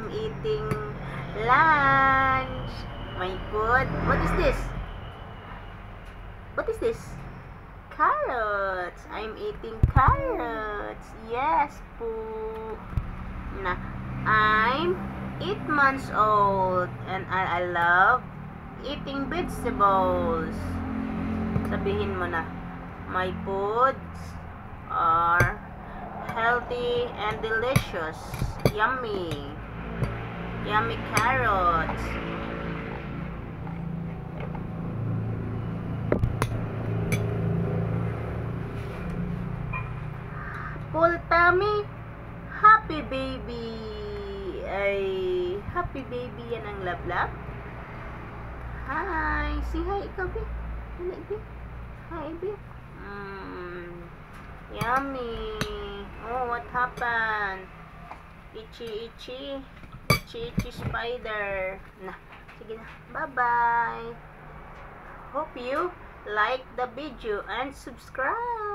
I'm eating lunch. My food. What is this? What is this? Carrots. I'm eating carrots. Yes, po. Na, I'm 8 months old and I love eating vegetables. Sabihin mo na, my foods are healthy and delicious. Yummy. Yummy carrots. Full tummy. Happy baby. Ay, happy baby yan ang lablab. Hi. Say hi, ikaw, be. Hi, be. Hi, be. Yummy. Oh, what happened? Itchy, itchy. Itchy, itchy spider. Na, sige na. Bye-bye. Hope you like the video and subscribe.